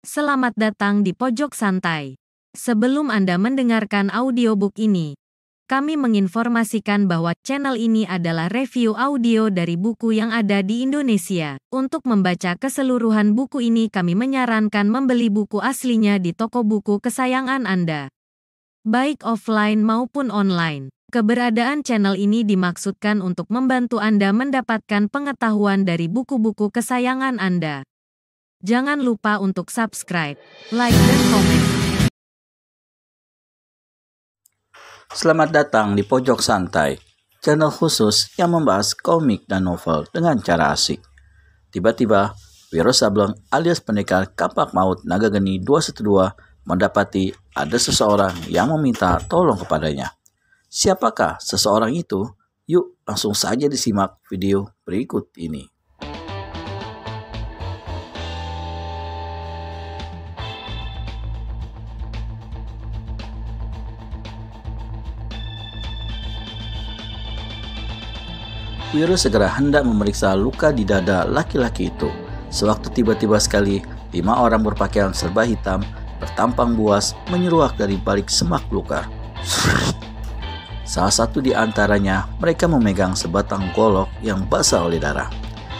Selamat datang di Pojok Santai. Sebelum Anda mendengarkan audiobook ini, kami menginformasikan bahwa channel ini adalah review audio dari buku yang ada di Indonesia. Untuk membaca keseluruhan buku ini, kami menyarankan membeli buku aslinya di toko buku kesayangan Anda, baik offline maupun online. Keberadaan channel ini dimaksudkan untuk membantu Anda mendapatkan pengetahuan dari buku-buku kesayangan Anda. Jangan lupa untuk subscribe, like, dan komen. Selamat datang di Pojok Santai, channel khusus yang membahas komik dan novel dengan cara asik. Tiba-tiba, Wiro Sableng alias pendekar kapak maut Naga Geni 212 mendapati ada seseorang yang meminta tolong kepadanya. Siapakah seseorang itu? Yuk langsung saja disimak video berikut ini. Wiro segera hendak memeriksa luka di dada laki-laki itu. Sewaktu tiba-tiba sekali, 5 orang berpakaian serba hitam, bertampang buas, menyeruak dari balik semak belukar. Salah satu di antaranya, mereka memegang sebatang golok yang basah oleh darah.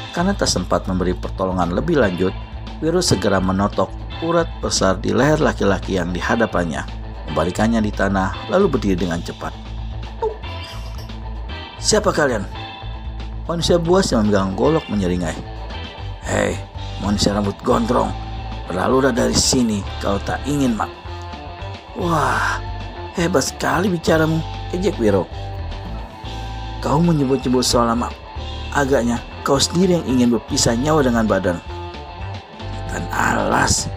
Karena tak sempat memberi pertolongan lebih lanjut, Wiro segera menotok urat besar di leher laki-laki yang di hadapannya, membalikannya di tanah, lalu berdiri dengan cepat. "Siapa kalian?" Manusia buas yang memegang golok menyeringai. "Hei, manusia rambut gondrong, berlalulah dari sini kalau tak ingin mak." "Wah, hebat sekali bicaramu," ejek Wiro. "Kau menyebut-nyebut soal nama. Agaknya kau sendiri yang ingin berpisah nyawa dengan badan. Dan alas,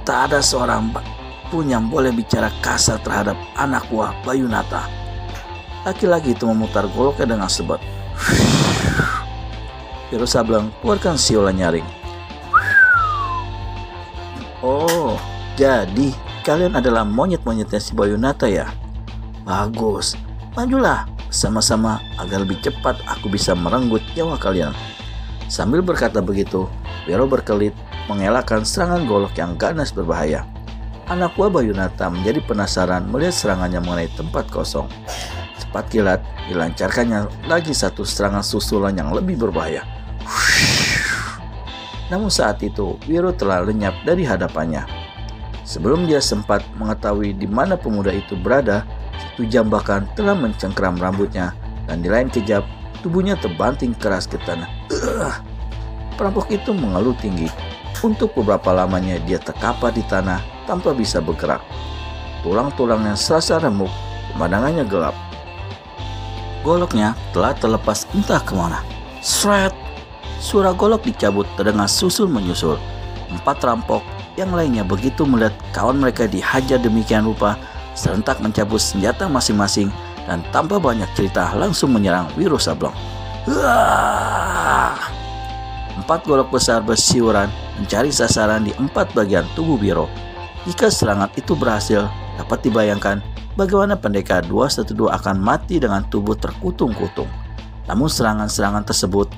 tak ada seorang pun yang boleh bicara kasar terhadap anak buah Bayunata." Laki-laki itu memutar goloknya dengan sebat. Wiro Sableng keluarkan siola nyaring. "Oh, jadi kalian adalah monyet-monyetnya si Bayunata ya? Bagus, majulah sama-sama agar lebih cepat aku bisa merenggut nyawa kalian." Sambil berkata begitu, Wiro berkelit mengelakkan serangan golok yang ganas berbahaya. Anak buah Bayunata menjadi penasaran melihat serangannya mengenai tempat kosong. Cepat kilat dilancarkannya lagi satu serangan susulan yang lebih berbahaya. Namun saat itu Wiro telah lenyap dari hadapannya. Sebelum dia sempat mengetahui di mana pemuda itu berada, satu jambakan telah mencengkeram rambutnya dan di lain kejap tubuhnya terbanting keras ke tanah. Perampok itu mengeluh tinggi. Untuk beberapa lamanya dia terkapar di tanah tanpa bisa bergerak. Tulang-tulangnya serasa remuk, pemandangannya gelap. Goloknya telah terlepas entah kemana. Shred! Suara golok dicabut terdengar susul menyusul. 4 rampok yang lainnya begitu melihat kawan mereka dihajar demikian rupa, serentak mencabut senjata masing-masing dan tanpa banyak cerita langsung menyerang Wiro Sableng. 4 golok besar bersiuran mencari sasaran di 4 bagian tubuh Wiro. Jika serangan itu berhasil, dapat dibayangkan bagaimana pendekar 212 akan mati dengan tubuh terkutung-kutung. Namun serangan-serangan tersebut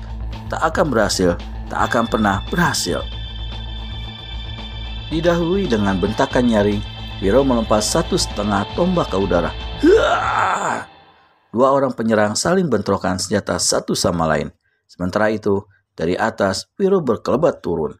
tak akan berhasil, tak akan pernah berhasil. Didahului dengan bentakan nyaring, Wiro melompat 1,5 tombak ke udara. 2 orang penyerang saling bentrokan senjata satu sama lain. Sementara itu, dari atas Wiro berkelebat turun.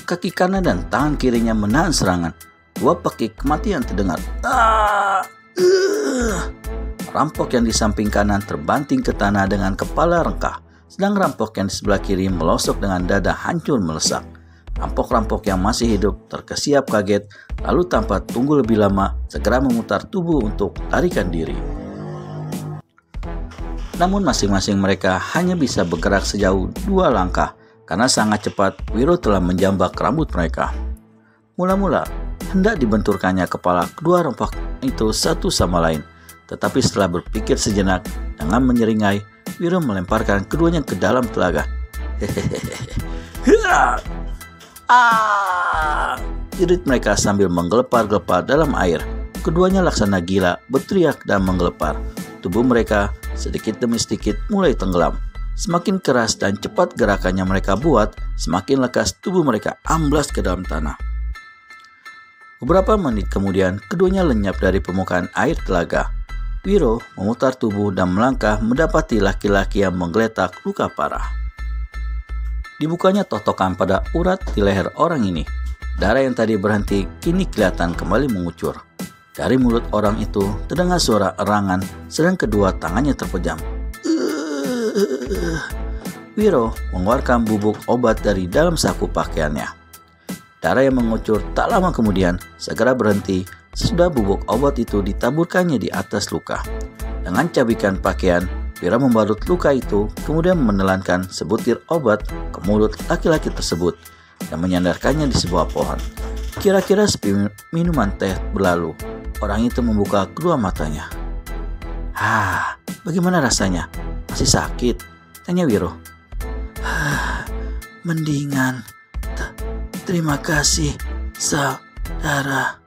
Kaki kanan dan tangan kirinya menahan serangan. 2 pekik kematian terdengar. Rampok yang di samping kanan terbanting ke tanah dengan kepala rengkah, sedang rampok yang di sebelah kiri melosok dengan dada hancur melesak. Rampok-rampok yang masih hidup terkesiap kaget, lalu tanpa tunggu lebih lama segera memutar tubuh untuk larikan diri. Namun masing-masing mereka hanya bisa bergerak sejauh 2 langkah. Karena sangat cepat, Wiro telah menjambak rambut mereka. Mula-mula, hendak dibenturkannya kepala kedua rampok itu satu sama lain. Tetapi setelah berpikir sejenak, dengan menyeringai, Wiro melemparkan keduanya ke dalam telaga. jerit mereka sambil menggelepar-gelepar dalam air. Keduanya laksana gila, berteriak dan menggelepar. Tubuh mereka sedikit demi sedikit mulai tenggelam. Semakin keras dan cepat gerakannya mereka buat, semakin lekas tubuh mereka amblas ke dalam tanah. Beberapa menit kemudian, keduanya lenyap dari permukaan air telaga. Wiro memutar tubuh dan melangkah mendapati laki-laki yang menggeletak luka parah. Dibukanya totokan pada urat di leher orang ini. Darah yang tadi berhenti kini kelihatan kembali mengucur. Dari mulut orang itu terdengar suara erangan, sedang kedua tangannya terpejam. Wiro mengeluarkan bubuk obat dari dalam saku pakaiannya. Darah yang mengucur tak lama kemudian segera berhenti sesudah bubuk obat itu ditaburkannya di atas luka. Dengan cabikan pakaian, Wiro membalut luka itu, kemudian menelankan sebutir obat ke mulut laki-laki tersebut dan menyandarkannya di sebuah pohon. Kira-kira sepi minuman teh berlalu, orang itu membuka kedua matanya. Bagaimana rasanya? Masih sakit? Tanya Wiro. Mendingan. Terima kasih, saudara.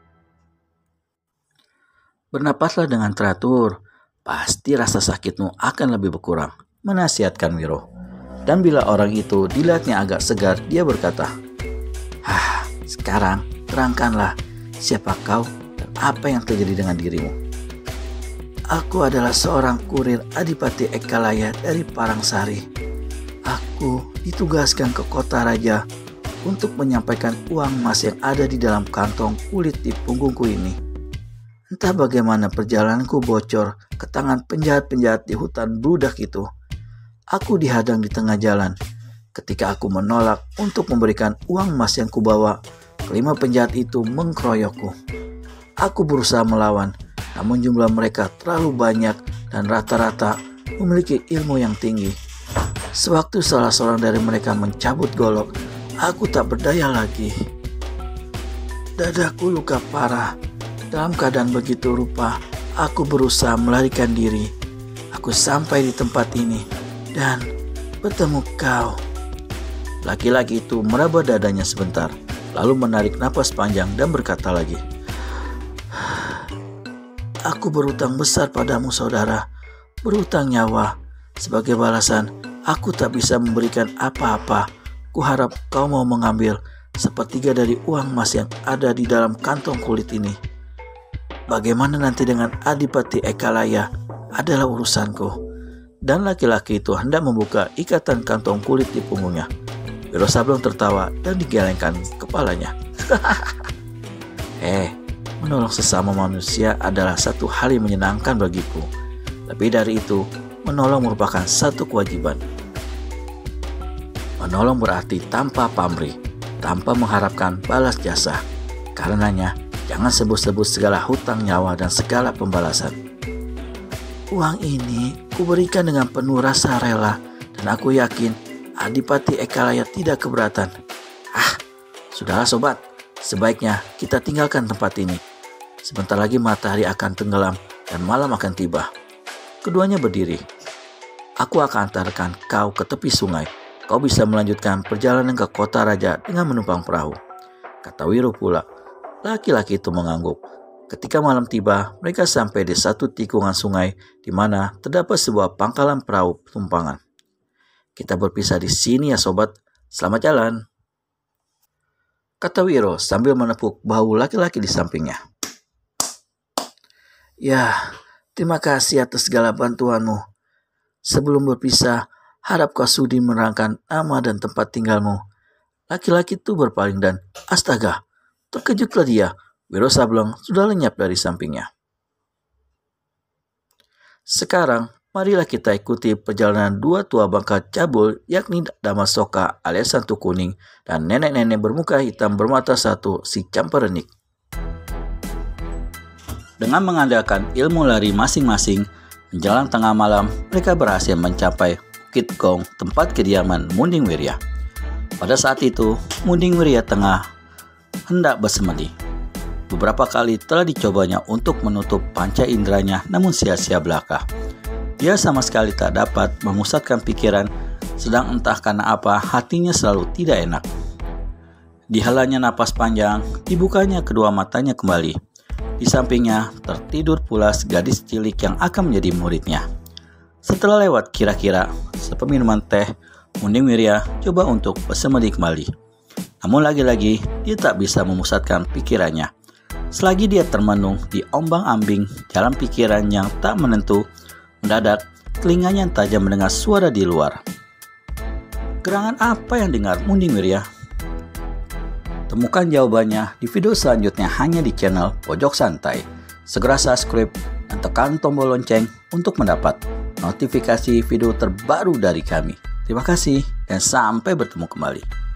Bernapaslah dengan teratur. Pasti rasa sakitmu akan lebih berkurang, menasihatkan Wiro. Dan bila orang itu dilihatnya agak segar, dia berkata, sekarang terangkanlah siapa kau dan apa yang terjadi dengan dirimu. Aku adalah seorang kurir Adipati Ekalaya dari Parangsari. Aku ditugaskan ke kota raja untuk menyampaikan uang emas yang ada di dalam kantong kulit di punggungku ini. Entah bagaimana perjalananku bocor ke tangan penjahat-penjahat di hutan bludak itu. Aku dihadang di tengah jalan. Ketika aku menolak untuk memberikan uang emas yang kubawa, kelima penjahat itu mengkeroyokku. Aku berusaha melawan, namun jumlah mereka terlalu banyak dan rata-rata memiliki ilmu yang tinggi. Sewaktu salah seorang dari mereka mencabut golok, aku tak berdaya lagi. Dadaku luka parah. Dalam keadaan begitu rupa, aku berusaha melarikan diri. Aku sampai di tempat ini dan bertemu kau. Laki-laki itu meraba dadanya sebentar, lalu menarik napas panjang dan berkata lagi, Aku berutang besar padamu, saudara. Berutang nyawa. Sebagai balasan, aku tak bisa memberikan apa-apa. Kuharap kau mau mengambil sepertiga dari uang emas yang ada di dalam kantong kulit ini. Bagaimana nanti dengan Adipati Ekalaya adalah urusanku. Dan laki-laki itu hendak membuka ikatan kantong kulit di punggungnya. Wiro Sableng tertawa dan digelengkan kepalanya. Menolong sesama manusia adalah satu hal yang menyenangkan bagiku. Lebih dari itu, menolong merupakan satu kewajiban. Menolong berarti tanpa pamrih, tanpa mengharapkan balas jasa. Karenanya, jangan sebut-sebut segala hutang nyawa dan segala pembalasan. Uang ini kuberikan dengan penuh rasa rela dan aku yakin Adipati Ekalaya tidak keberatan. Sudahlah sobat, sebaiknya kita tinggalkan tempat ini. Sebentar lagi matahari akan tenggelam dan malam akan tiba. Keduanya berdiri. Aku akan antarkan kau ke tepi sungai. Kau bisa melanjutkan perjalanan ke kota raja dengan menumpang perahu. Kata Wiro pula. Laki-laki itu mengangguk. Ketika malam tiba, mereka sampai di satu tikungan sungai di mana terdapat sebuah pangkalan perahu tumpangan. Kita berpisah di sini ya sobat. Selamat jalan. Kata Wiro sambil menepuk bahu laki-laki di sampingnya. Ya, terima kasih atas segala bantuanmu. Sebelum berpisah, harap kau sudi menerangkan nama dan tempat tinggalmu. Laki-laki itu berpaling dan astaga, terkejutlah dia. Wiro Sableng sudah lenyap dari sampingnya. Sekarang, marilah kita ikuti perjalanan dua tua bangka cabul, yakni Damasoka alias Santu Kuning dan nenek-nenek bermuka hitam bermata satu, si Camperenik. Dengan mengandalkan ilmu lari masing-masing, menjelang tengah malam, mereka berhasil mencapai Bukit Gong, tempat kediaman Munding Wirya. Pada saat itu, Munding Wirya tengah hendak bersemedi. Beberapa kali telah dicobanya untuk menutup panca inderanya, namun sia-sia belaka. Dia sama sekali tak dapat memusatkan pikiran, sedang entah karena apa hatinya selalu tidak enak. Dihalanya napas panjang, dibukanya kedua matanya kembali. Di sampingnya tertidur pula gadis cilik yang akan menjadi muridnya. Setelah lewat kira-kira sepeminuman teh, Munding Wirya coba untuk bersemedi kembali. Namun lagi-lagi dia tak bisa memusatkan pikirannya. Selagi dia termenung di ombang-ambing jalan pikiran yang tak menentu, mendadak telinganya yang tajam mendengar suara di luar. Gerangan apa yang dengar Munding Wirya? Temukan jawabannya di video selanjutnya hanya di channel Pojok Santai. Segera subscribe dan tekan tombol lonceng untuk mendapat notifikasi video terbaru dari kami. Terima kasih dan sampai bertemu kembali.